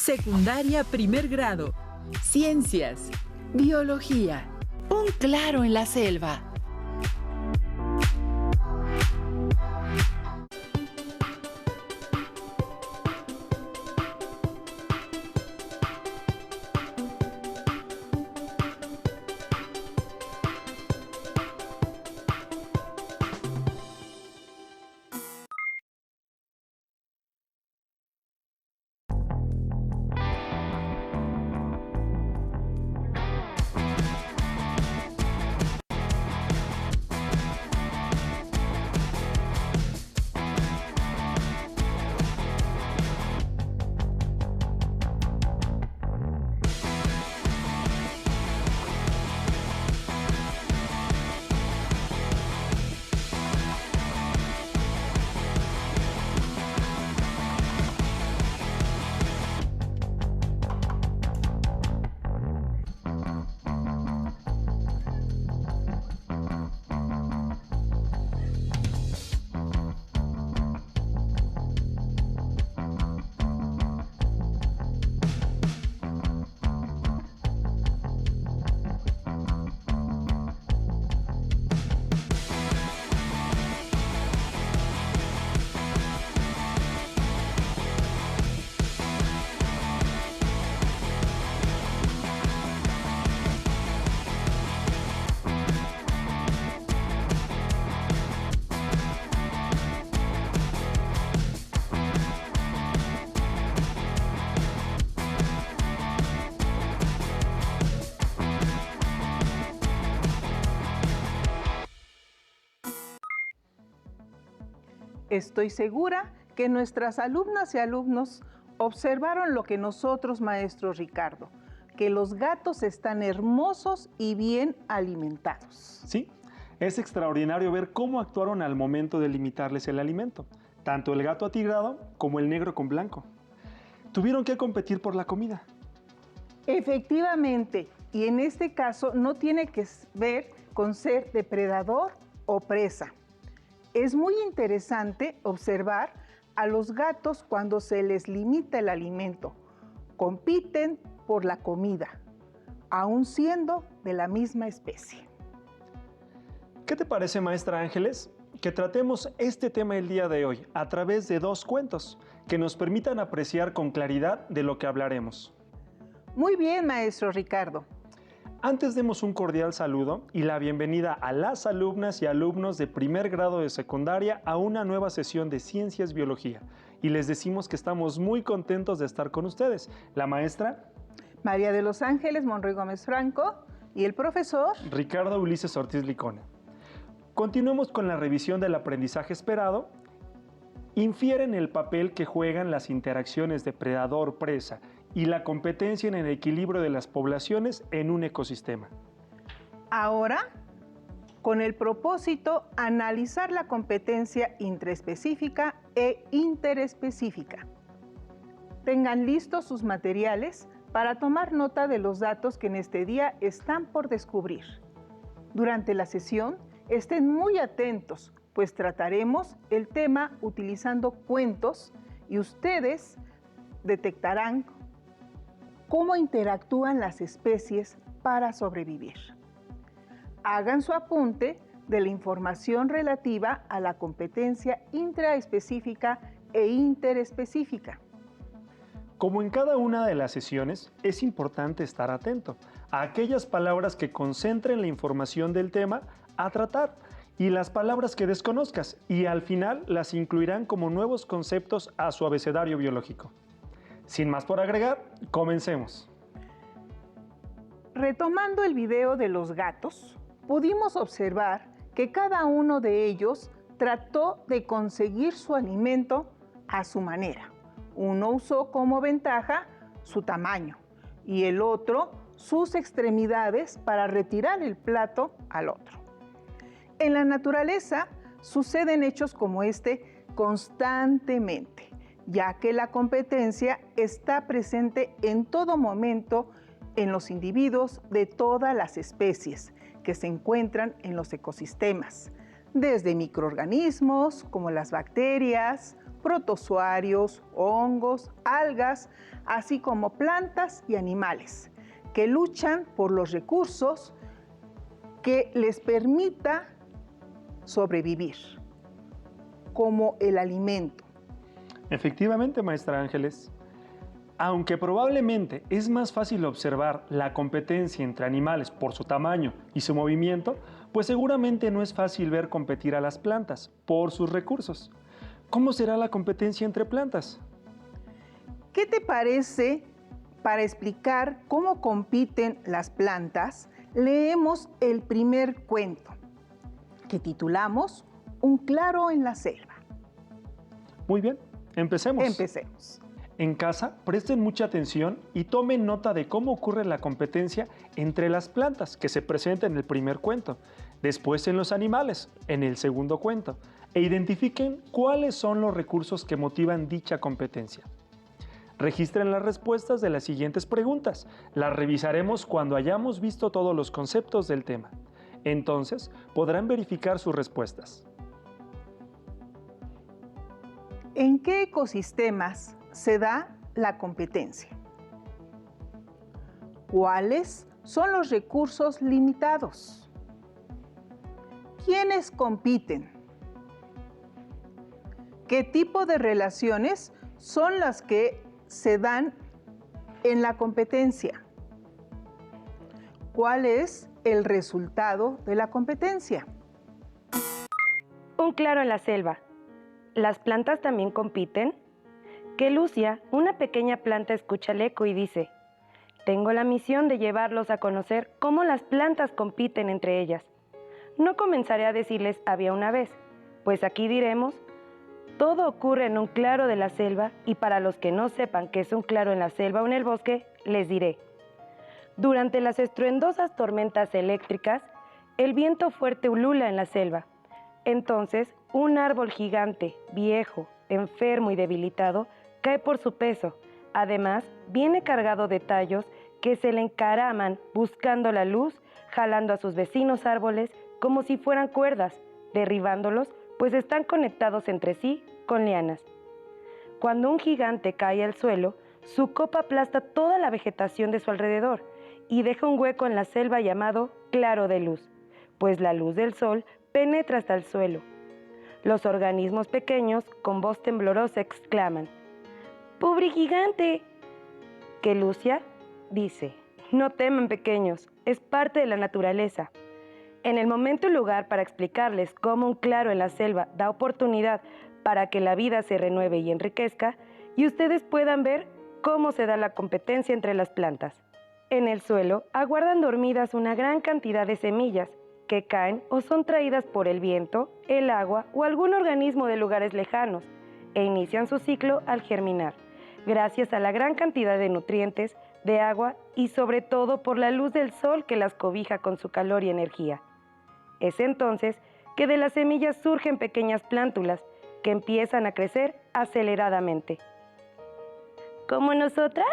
Secundaria primer grado. Ciencias, biología. Un claro en la selva. Estoy segura que nuestras alumnas y alumnos observaron lo que nosotros, maestro Ricardo, que los gatos están hermosos y bien alimentados. Sí, es extraordinario ver cómo actuaron al momento de limitarles el alimento, tanto el gato atigrado como el negro con blanco. Tuvieron que competir por la comida. Efectivamente, y en este caso no tiene que ver con ser depredador o presa. Es muy interesante observar a los gatos cuando se les limita el alimento. Compiten por la comida, aun siendo de la misma especie. ¿Qué te parece, maestra Ángeles, que tratemos este tema el día de hoy a través de 2 cuentos que nos permitan apreciar con claridad de lo que hablaremos? Muy bien, maestro Ricardo. Antes demos un cordial saludo y la bienvenida a las alumnas y alumnos de primer grado de secundaria a una nueva sesión de Ciencias Biología. Y les decimos que estamos muy contentos de estar con ustedes. La maestra María de los Ángeles Monroy Gómez Franco y el profesor Ricardo Ulises Ortiz Licona. Continuemos con la revisión del aprendizaje esperado. Infieren el papel que juegan las interacciones depredador-presa y la competencia en el equilibrio de las poblaciones en un ecosistema. Ahora, con el propósito, analizar la competencia intraespecífica e interespecífica. Tengan listos sus materiales para tomar nota de los datos que en este día están por descubrir. Durante la sesión, estén muy atentos, pues trataremos el tema utilizando cuentos y ustedes detectarán cómo interactúan las especies para sobrevivir. Hagan su apunte de la información relativa a la competencia intraespecífica e interespecífica. Como en cada una de las sesiones, es importante estar atento a aquellas palabras que concentren la información del tema a tratar y las palabras que desconozcas, y al final las incluirán como nuevos conceptos a su abecedario biológico. Sin más por agregar, comencemos. Retomando el video de los gatos, pudimos observar que cada uno de ellos trató de conseguir su alimento a su manera. Uno usó como ventaja su tamaño y el otro sus extremidades para retirar el plato al otro. En la naturaleza suceden hechos como este constantemente, ya que la competencia está presente en todo momento en los individuos de todas las especies que se encuentran en los ecosistemas, desde microorganismos como las bacterias, protozoarios, hongos, algas, así como plantas y animales, que luchan por los recursos que les permita sobrevivir, como el alimento. Efectivamente, maestra Ángeles. Aunque probablemente es más fácil observar la competencia entre animales por su tamaño y su movimiento, pues seguramente no es fácil ver competir a las plantas por sus recursos. ¿Cómo será la competencia entre plantas? ¿Qué te parece para explicar cómo compiten las plantas? Leemos el primer cuento, que titulamos Un claro en la selva. Muy bien, empecemos. Empecemos. En casa, presten mucha atención y tomen nota de cómo ocurre la competencia entre las plantas, que se presenta en el primer cuento, después en los animales, en el segundo cuento, e identifiquen cuáles son los recursos que motivan dicha competencia. Registren las respuestas de las siguientes preguntas. Las revisaremos cuando hayamos visto todos los conceptos del tema. Entonces, podrán verificar sus respuestas. ¿En qué ecosistemas se da la competencia? ¿Cuáles son los recursos limitados? ¿Quiénes compiten? ¿Qué tipo de relaciones son las que se dan en la competencia? ¿Cuál es el resultado de la competencia? Un claro en la selva. ¿Las plantas también compiten? Que Lucia, una pequeña planta, escucha el eco y dice: tengo la misión de llevarlos a conocer cómo las plantas compiten entre ellas. No comenzaré a decirles había una vez, pues aquí diremos: todo ocurre en un claro de la selva, y para los que no sepan qué es un claro en la selva o en el bosque, les diré. Durante las estruendosas tormentas eléctricas, el viento fuerte ulula en la selva. Entonces, un árbol gigante, viejo, enfermo y debilitado, cae por su peso. Además, viene cargado de tallos que se le encaraman buscando la luz, jalando a sus vecinos árboles como si fueran cuerdas, derribándolos, pues están conectados entre sí con lianas. Cuando un gigante cae al suelo, su copa aplasta toda la vegetación de su alrededor y deja un hueco en la selva llamado claro de luz, pues la luz del sol penetra hasta el suelo. Los organismos pequeños, con voz temblorosa, exclaman: ¡pobre gigante! Que Lucia dice: no teman, pequeños, es parte de la naturaleza. En el momento y lugar para explicarles cómo un claro en la selva da oportunidad para que la vida se renueve y enriquezca, y ustedes puedan ver cómo se da la competencia entre las plantas. En el suelo aguardan dormidas una gran cantidad de semillas que caen o son traídas por el viento, el agua o algún organismo de lugares lejanos, e inician su ciclo al germinar, gracias a la gran cantidad de nutrientes, de agua y sobre todo por la luz del sol que las cobija con su calor y energía. Es entonces que de las semillas surgen pequeñas plántulas que empiezan a crecer aceleradamente. ¿Como nosotras?,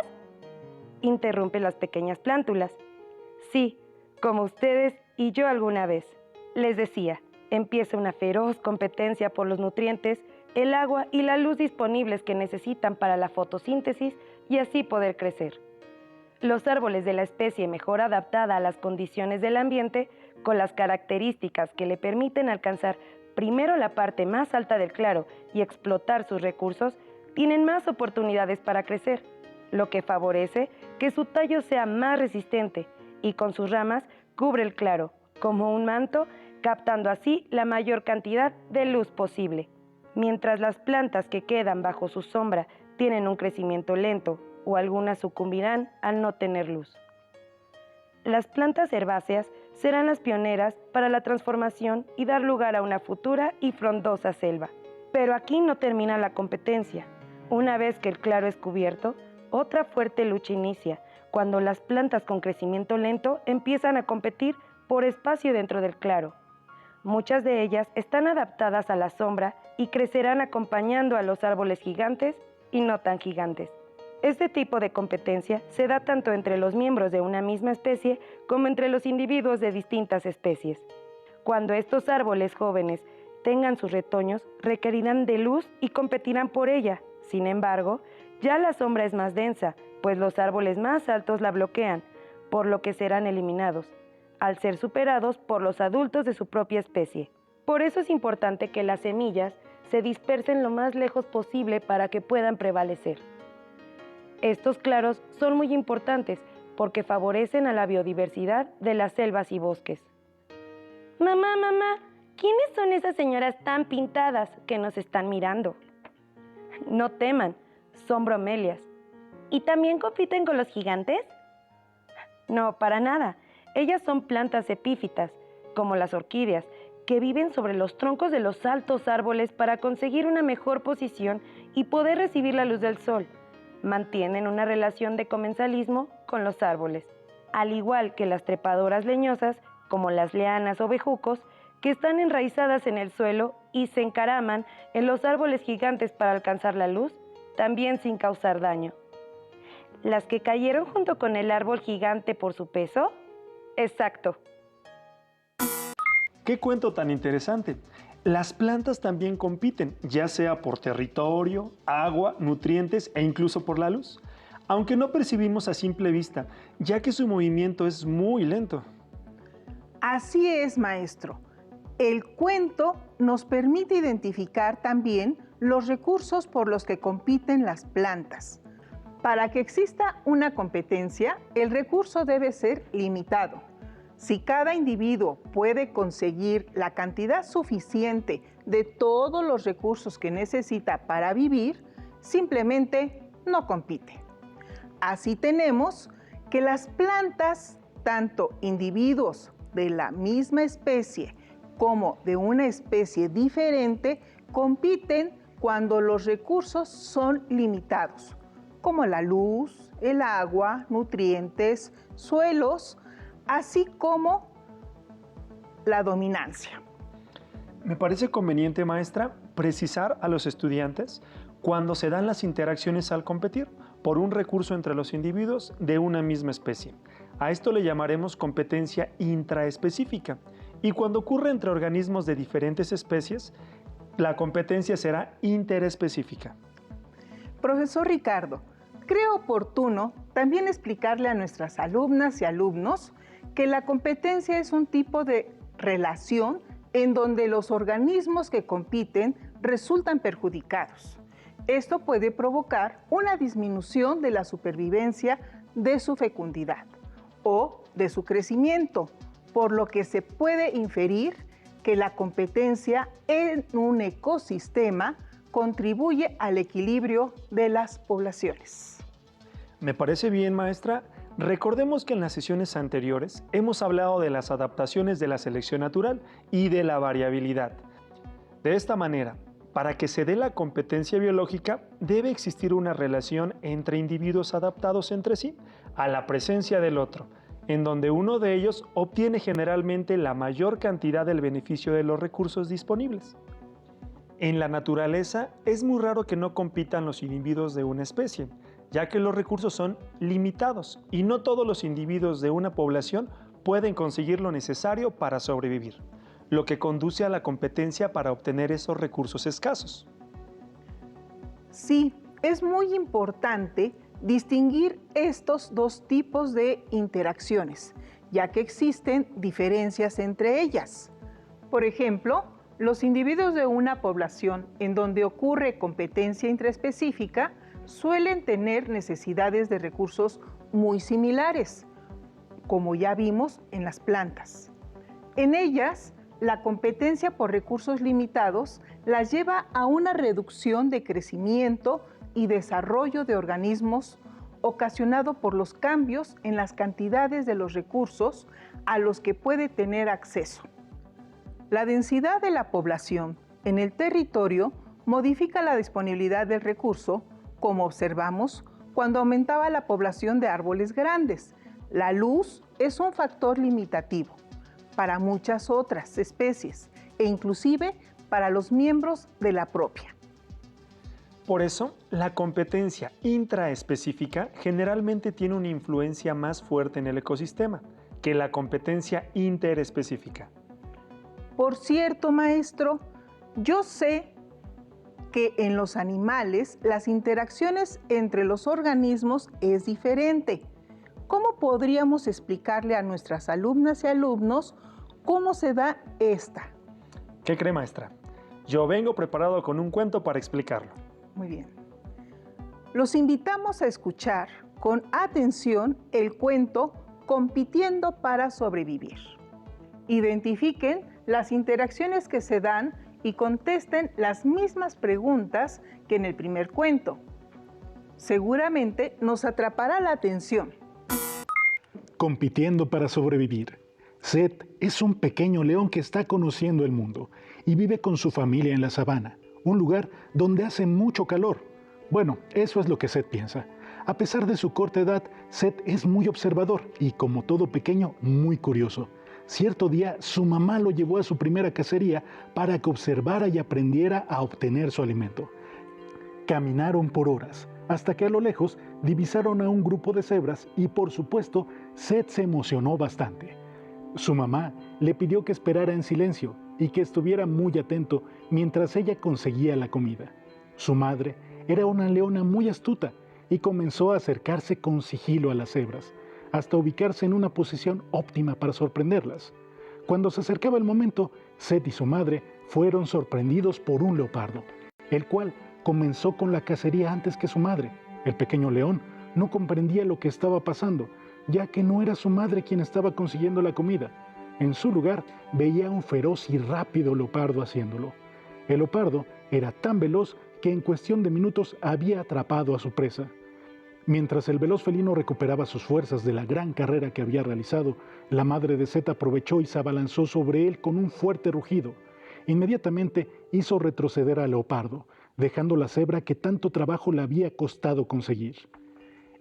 interrumpen las pequeñas plántulas. Sí, como ustedes y yo alguna vez. Les decía, empieza una feroz competencia por los nutrientes, el agua y la luz disponibles que necesitan para la fotosíntesis y así poder crecer. Los árboles de la especie mejor adaptada a las condiciones del ambiente, con las características que le permiten alcanzar primero la parte más alta del claro y explotar sus recursos, tienen más oportunidades para crecer, lo que favorece que su tallo sea más resistente y con sus ramas cubre el claro, como un manto, captando así la mayor cantidad de luz posible. Mientras las plantas que quedan bajo su sombra tienen un crecimiento lento o algunas sucumbirán al no tener luz. Las plantas herbáceas serán las pioneras para la transformación y dar lugar a una futura y frondosa selva. Pero aquí no termina la competencia. Una vez que el claro es cubierto, otra fuerte lucha inicia, cuando las plantas con crecimiento lento empiezan a competir por espacio dentro del claro. Muchas de ellas están adaptadas a la sombra y crecerán acompañando a los árboles gigantes y no tan gigantes. Este tipo de competencia se da tanto entre los miembros de una misma especie como entre los individuos de distintas especies. Cuando estos árboles jóvenes tengan sus retoños requerirán de luz y competirán por ella. Sin embargo, ya la sombra es más densa, pues los árboles más altos la bloquean, por lo que serán eliminados, al ser superados por los adultos de su propia especie. Por eso es importante que las semillas se dispersen lo más lejos posible para que puedan prevalecer. Estos claros son muy importantes porque favorecen a la biodiversidad de las selvas y bosques. Mamá, ¿quiénes son esas señoras tan pintadas que nos están mirando? No teman, son bromelias. ¿Y también compiten con los gigantes? No, para nada. Ellas son plantas epífitas, como las orquídeas, que viven sobre los troncos de los altos árboles para conseguir una mejor posición y poder recibir la luz del sol. Mantienen una relación de comensalismo con los árboles, al igual que las trepadoras leñosas, como las lianas o bejucos, que están enraizadas en el suelo y se encaraman en los árboles gigantes para alcanzar la luz, también sin causar daño. ¿Las que cayeron junto con el árbol gigante por su peso? Exacto. ¡Qué cuento tan interesante! Las plantas también compiten, ya sea por territorio, agua, nutrientes e incluso por la luz, aunque no percibimos a simple vista, ya que su movimiento es muy lento. Así es, maestro. El cuento nos permite identificar también los recursos por los que compiten las plantas. Para que exista una competencia, el recurso debe ser limitado. Si cada individuo puede conseguir la cantidad suficiente de todos los recursos que necesita para vivir, simplemente no compite. Así tenemos que las plantas, tanto individuos de la misma especie como de una especie diferente, compiten cuando los recursos son limitados, como la luz, el agua, nutrientes, suelos, así como la dominancia. Me parece conveniente, maestra, precisar a los estudiantes cuando se dan las interacciones al competir por un recurso entre los individuos de una misma especie. A esto le llamaremos competencia intraespecífica. Y cuando ocurre entre organismos de diferentes especies, la competencia será interespecífica. Profesor Ricardo, creo oportuno también explicarle a nuestras alumnas y alumnos que la competencia es un tipo de relación en donde los organismos que compiten resultan perjudicados. Esto puede provocar una disminución de la supervivencia de su fecundidad o de su crecimiento, por lo que se puede inferir que la competencia en un ecosistema contribuye al equilibrio de las poblaciones. Me parece bien, maestra. Recordemos que en las sesiones anteriores hemos hablado de las adaptaciones de la selección natural y de la variabilidad. De esta manera, para que se dé la competencia biológica, debe existir una relación entre individuos adaptados entre sí a la presencia del otro, en donde uno de ellos obtiene generalmente la mayor cantidad del beneficio de los recursos disponibles. En la naturaleza es muy raro que no compitan los individuos de una especie, ya que los recursos son limitados y no todos los individuos de una población pueden conseguir lo necesario para sobrevivir, lo que conduce a la competencia para obtener esos recursos escasos. Sí, es muy importante distinguir estos dos tipos de interacciones, ya que existen diferencias entre ellas. Por ejemplo, los individuos de una población en donde ocurre competencia intraespecífica suelen tener necesidades de recursos muy similares, como ya vimos en las plantas. En ellas, la competencia por recursos limitados las lleva a una reducción de crecimiento y desarrollo de organismos ocasionado por los cambios en las cantidades de los recursos a los que puede tener acceso. La densidad de la población en el territorio modifica la disponibilidad del recurso, como observamos cuando aumentaba la población de árboles grandes. La luz es un factor limitativo para muchas otras especies e inclusive para los miembros de la propia. Por eso, la competencia intraespecífica generalmente tiene una influencia más fuerte en el ecosistema que la competencia interespecífica. Por cierto, maestro, Yo sé que en los animales las interacciones entre los organismos es diferente. ¿Cómo podríamos explicarle a nuestras alumnas y alumnos cómo se da esta? ¿Qué cree, maestra? Yo vengo preparado con un cuento para explicarlo. Muy bien. Los invitamos a escuchar con atención el cuento Compitiendo para sobrevivir. Identifiquen las interacciones que se dan y contesten las mismas preguntas que en el primer cuento. Seguramente nos atrapará la atención. Compitiendo para sobrevivir. Seth es un pequeño león que está conociendo el mundo y vive con su familia en la sabana, un lugar donde hace mucho calor. Bueno, eso es lo que Seth piensa. A pesar de su corta edad, Seth es muy observador y, como todo pequeño, muy curioso. Cierto día, su mamá lo llevó a su primera cacería para que observara y aprendiera a obtener su alimento. Caminaron por horas, hasta que a lo lejos divisaron a un grupo de cebras y, por supuesto, Seth se emocionó bastante. Su mamá le pidió que esperara en silencio y que estuviera muy atento mientras ella conseguía la comida. Su madre era una leona muy astuta y comenzó a acercarse con sigilo a las cebras, hasta ubicarse en una posición óptima para sorprenderlas. Cuando se acercaba el momento, Seth y su madre fueron sorprendidos por un leopardo, el cual comenzó con la cacería antes que su madre. El pequeño león no comprendía lo que estaba pasando, ya que no era su madre quien estaba consiguiendo la comida. En su lugar, veía un feroz y rápido leopardo haciéndolo. El leopardo era tan veloz que en cuestión de minutos había atrapado a su presa. Mientras el veloz felino recuperaba sus fuerzas de la gran carrera que había realizado, la madre de Seth aprovechó y se abalanzó sobre él con un fuerte rugido. Inmediatamente hizo retroceder al leopardo, dejando la cebra que tanto trabajo le había costado conseguir.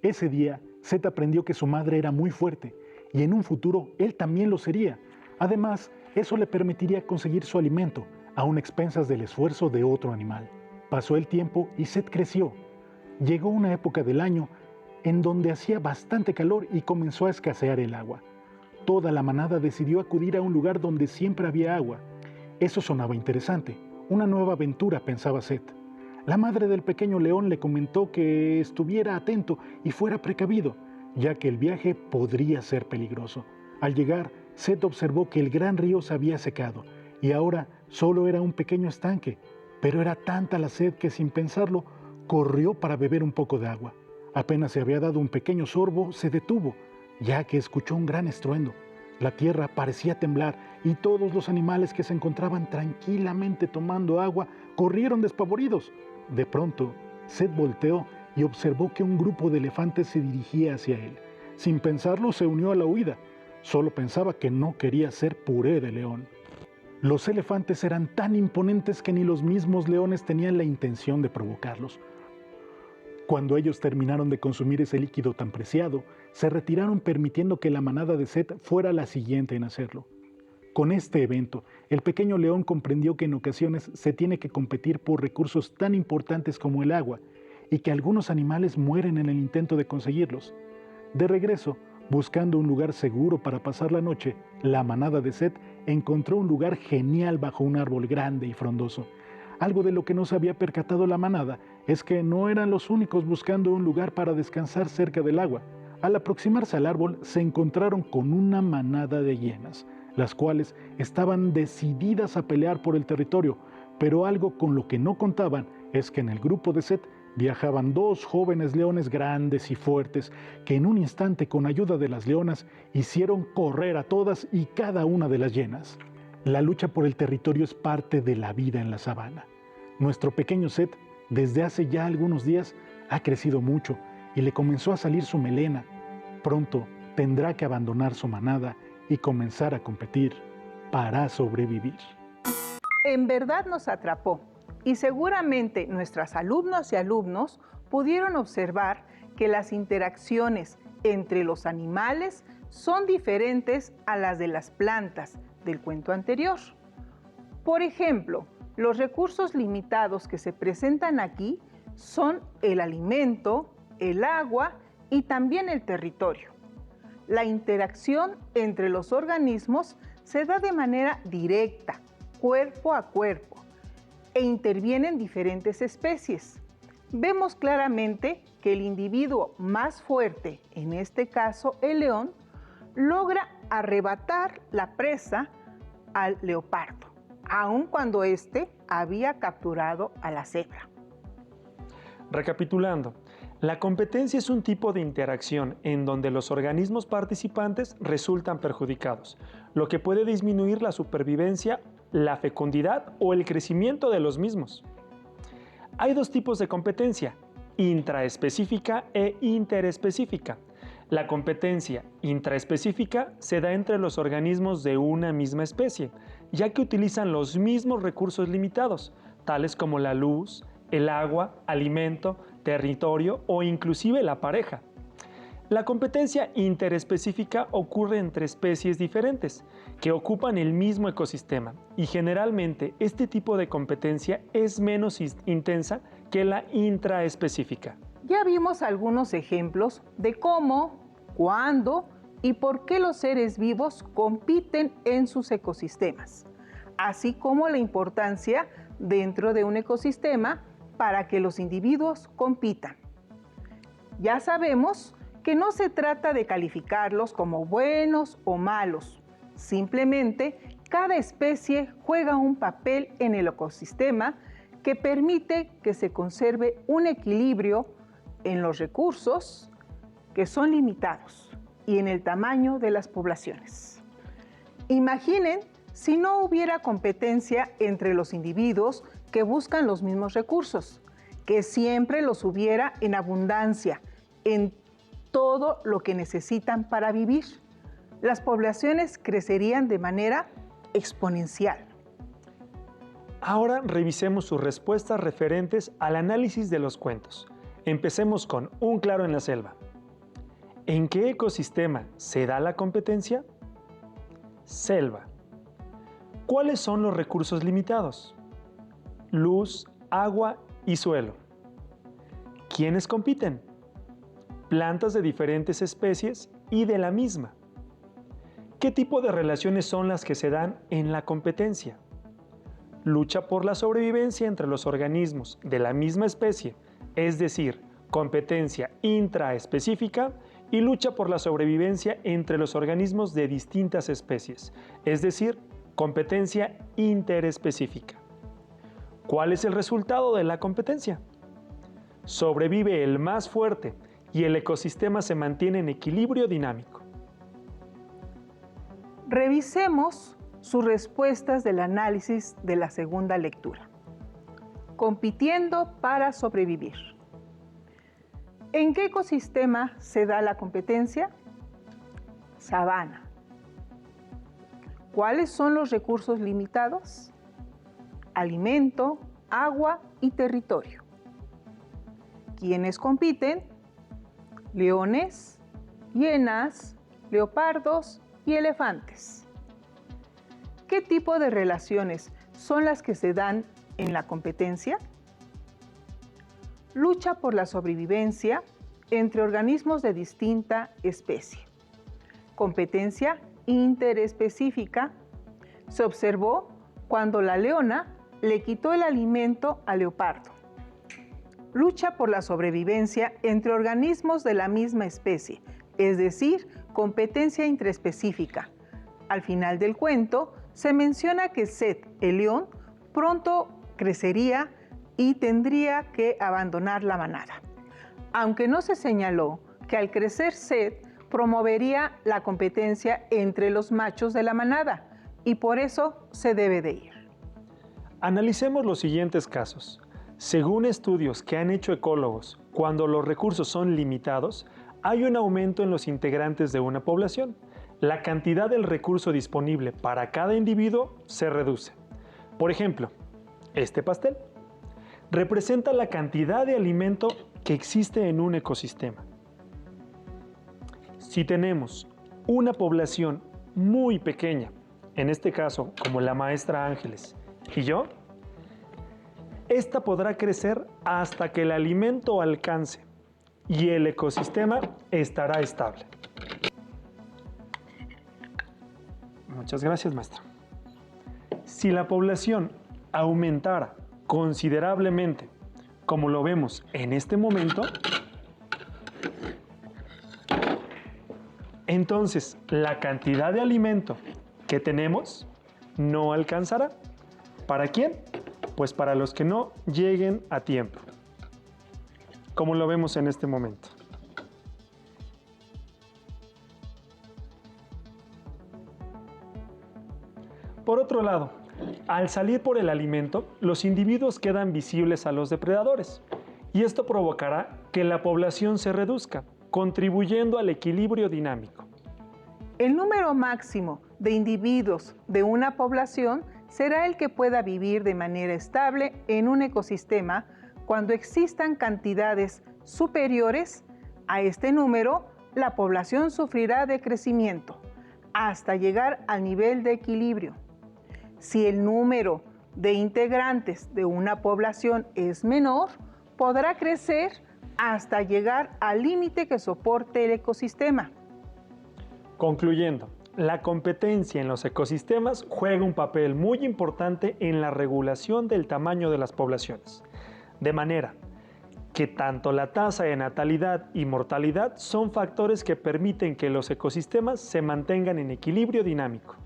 Ese día, Seth aprendió que su madre era muy fuerte y en un futuro él también lo sería. Además, eso le permitiría conseguir su alimento, aun expensas del esfuerzo de otro animal. Pasó el tiempo y Seth creció. Llegó una época del año en donde hacía bastante calor y comenzó a escasear el agua. Toda la manada decidió acudir a un lugar donde siempre había agua. Eso sonaba interesante, una nueva aventura, pensaba Seth. La madre del pequeño león le comentó que estuviera atento y fuera precavido, ya que el viaje podría ser peligroso. Al llegar, Seth observó que el gran río se había secado y ahora solo era un pequeño estanque, pero era tanta la sed que sin pensarlo, corrió para beber un poco de agua. Apenas se había dado un pequeño sorbo, se detuvo, ya que escuchó un gran estruendo. La tierra parecía temblar y todos los animales que se encontraban tranquilamente tomando agua corrieron despavoridos. De pronto, Seth volteó y observó que un grupo de elefantes se dirigía hacia él. Sin pensarlo, se unió a la huida. Solo pensaba que no quería ser puré de león. Los elefantes eran tan imponentes que ni los mismos leones tenían la intención de provocarlos. Cuando ellos terminaron de consumir ese líquido tan preciado, se retiraron permitiendo que la manada de Seth fuera la siguiente en hacerlo. Con este evento, el pequeño león comprendió que en ocasiones se tiene que competir por recursos tan importantes como el agua y que algunos animales mueren en el intento de conseguirlos. De regreso, buscando un lugar seguro para pasar la noche, la manada de Seth encontró un lugar genial bajo un árbol grande y frondoso. Algo de lo que no se había percatado la manada es que no eran los únicos buscando un lugar para descansar cerca del agua. Al aproximarse al árbol, se encontraron con una manada de hienas, las cuales estaban decididas a pelear por el territorio, pero algo con lo que no contaban es que en el grupo de Seth viajaban dos jóvenes leones grandes y fuertes que en un instante, con ayuda de las leonas, hicieron correr a todas y cada una de las hienas. La lucha por el territorio es parte de la vida en la sabana. Nuestro pequeño Seth, desde hace ya algunos días, ha crecido mucho y le comenzó a salir su melena. Pronto tendrá que abandonar su manada y comenzar a competir para sobrevivir. En verdad nos atrapó y seguramente nuestras alumnas y alumnos pudieron observar que las interacciones entre los animales son diferentes a las de las plantas del cuento anterior. Por ejemplo, los recursos limitados que se presentan aquí son el alimento, el agua y también el territorio. La interacción entre los organismos se da de manera directa, cuerpo a cuerpo, e intervienen diferentes especies. Vemos claramente que el individuo más fuerte, en este caso el león, logra arrebatar la presa al leopardo, aun cuando éste había capturado a la cebra. Recapitulando, la competencia es un tipo de interacción en donde los organismos participantes resultan perjudicados, lo que puede disminuir la supervivencia, la fecundidad o el crecimiento de los mismos. Hay dos tipos de competencia, intraespecífica e interespecífica. La competencia intraespecífica se da entre los organismos de una misma especie, ya que utilizan los mismos recursos limitados, tales como la luz, el agua, alimento, territorio o inclusive la pareja. La competencia interespecífica ocurre entre especies diferentes que ocupan el mismo ecosistema y generalmente este tipo de competencia es menos intensa que la intraespecífica. Ya vimos algunos ejemplos de cómo, cuándo y por qué los seres vivos compiten en sus ecosistemas, así como la importancia dentro de un ecosistema para que los individuos compitan. Ya sabemos que no se trata de calificarlos como buenos o malos, simplemente cada especie juega un papel en el ecosistema que permite que se conserve un equilibrio en los recursos que son limitados y en el tamaño de las poblaciones. Imaginen si no hubiera competencia entre los individuos que buscan los mismos recursos, que siempre los hubiera en abundancia, en todo lo que necesitan para vivir. Las poblaciones crecerían de manera exponencial. Ahora revisemos sus respuestas referentes al análisis de los cuentos. Empecemos con Un claro en la selva. ¿En qué ecosistema se da la competencia? Selva. ¿Cuáles son los recursos limitados? Luz, agua y suelo. ¿Quiénes compiten? Plantas de diferentes especies y de la misma. ¿Qué tipo de relaciones son las que se dan en la competencia? Lucha por la sobrevivencia entre los organismos de la misma especie, es decir, competencia intraespecífica, y lucha por la sobrevivencia entre los organismos de distintas especies, es decir, competencia interespecífica. ¿Cuál es el resultado de la competencia? Sobrevive el más fuerte y el ecosistema se mantiene en equilibrio dinámico. Revisemos sus respuestas del análisis de la segunda lectura. Compitiendo para sobrevivir. ¿En qué ecosistema se da la competencia? Sabana. ¿Cuáles son los recursos limitados? Alimento, agua y territorio. ¿Quiénes compiten? Leones, hienas, leopardos y elefantes. ¿Qué tipo de relaciones son las que se dan en la competencia? Lucha por la sobrevivencia entre organismos de distinta especie. Competencia interespecífica se observó cuando la leona le quitó el alimento al leopardo. Lucha por la sobrevivencia entre organismos de la misma especie, es decir, competencia intraespecífica. Al final del cuento, se menciona que Seth, el león, pronto crecería y tendría que abandonar la manada. Aunque no se señaló que al crecer Seth promovería la competencia entre los machos de la manada y por eso se debe de ir. Analicemos los siguientes casos. Según estudios que han hecho ecólogos, cuando los recursos son limitados, hay un aumento en los integrantes de una población. La cantidad del recurso disponible para cada individuo se reduce. Por ejemplo, este pastel representa la cantidad de alimento que existe en un ecosistema. Si tenemos una población muy pequeña, en este caso como la maestra Ángeles y yo, esta podrá crecer hasta que el alimento alcance y el ecosistema estará estable. Muchas gracias, maestra. Si la población aumentara considerablemente, como lo vemos en este momento, entonces la cantidad de alimento que tenemos no alcanzará. ¿Para quién? Pues para los que no lleguen a tiempo, como lo vemos en este momento. Por otro lado, al salir por el alimento, los individuos quedan visibles a los depredadores, y esto provocará que la población se reduzca, contribuyendo al equilibrio dinámico. El número máximo de individuos de una población será el que pueda vivir de manera estable en un ecosistema cuando existan cantidades superiores a este número. La población sufrirá de crecimiento hasta llegar al nivel de equilibrio. Si el número de integrantes de una población es menor, podrá crecer hasta llegar al límite que soporte el ecosistema. Concluyendo, la competencia en los ecosistemas juega un papel muy importante en la regulación del tamaño de las poblaciones, de manera que tanto la tasa de natalidad y mortalidad son factores que permiten que los ecosistemas se mantengan en equilibrio dinámico.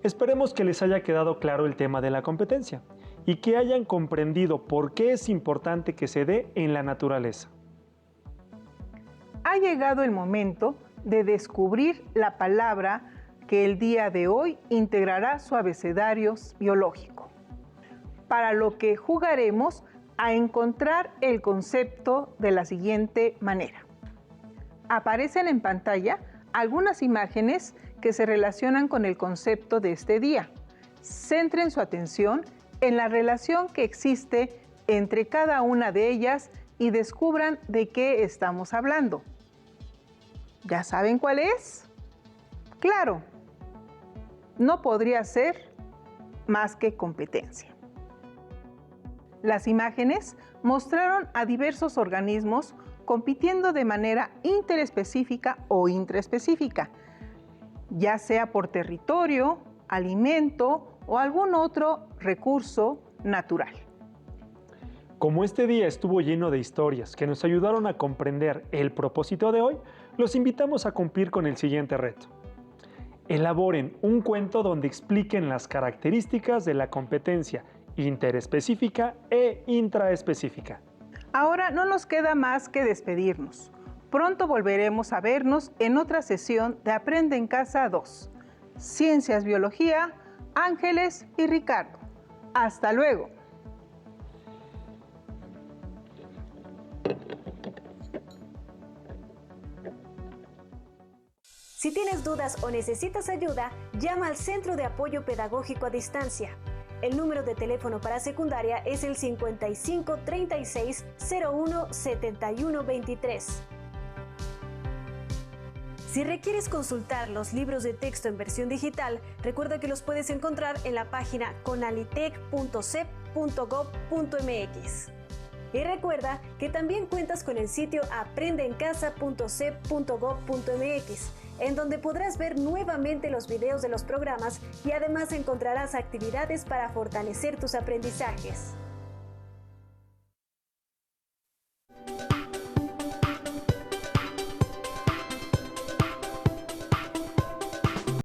Esperemos que les haya quedado claro el tema de la competencia y que hayan comprendido por qué es importante que se dé en la naturaleza. Ha llegado el momento de descubrir la palabra que el día de hoy integrará su abecedario biológico, para lo que jugaremos a encontrar el concepto de la siguiente manera. Aparecen en pantalla algunas imágenes que se relacionan con el concepto de este día. Centren su atención en la relación que existe entre cada una de ellas y descubran de qué estamos hablando. ¿Ya saben cuál es? Claro, no podría ser más que competencia. Las imágenes mostraron a diversos organismos compitiendo de manera interespecífica o intraespecífica, ya sea por territorio, alimento o algún otro recurso natural. Como este día estuvo lleno de historias que nos ayudaron a comprender el propósito de hoy, los invitamos a cumplir con el siguiente reto. Elaboren un cuento donde expliquen las características de la competencia interespecífica e intraespecífica. Ahora no nos queda más que despedirnos. Pronto volveremos a vernos en otra sesión de Aprende en Casa 2. Ciencias, Biología, Ángeles y Ricardo. Hasta luego. Si tienes dudas o necesitas ayuda, llama al Centro de Apoyo Pedagógico a Distancia. El número de teléfono para secundaria es el 55 36 01 71 23. Si requieres consultar los libros de texto en versión digital, recuerda que los puedes encontrar en la página conalitec.cep.gov.mx. Y recuerda que también cuentas con el sitio aprendeencasa.cep.gov.mx, en donde podrás ver nuevamente los videos de los programas y además encontrarás actividades para fortalecer tus aprendizajes.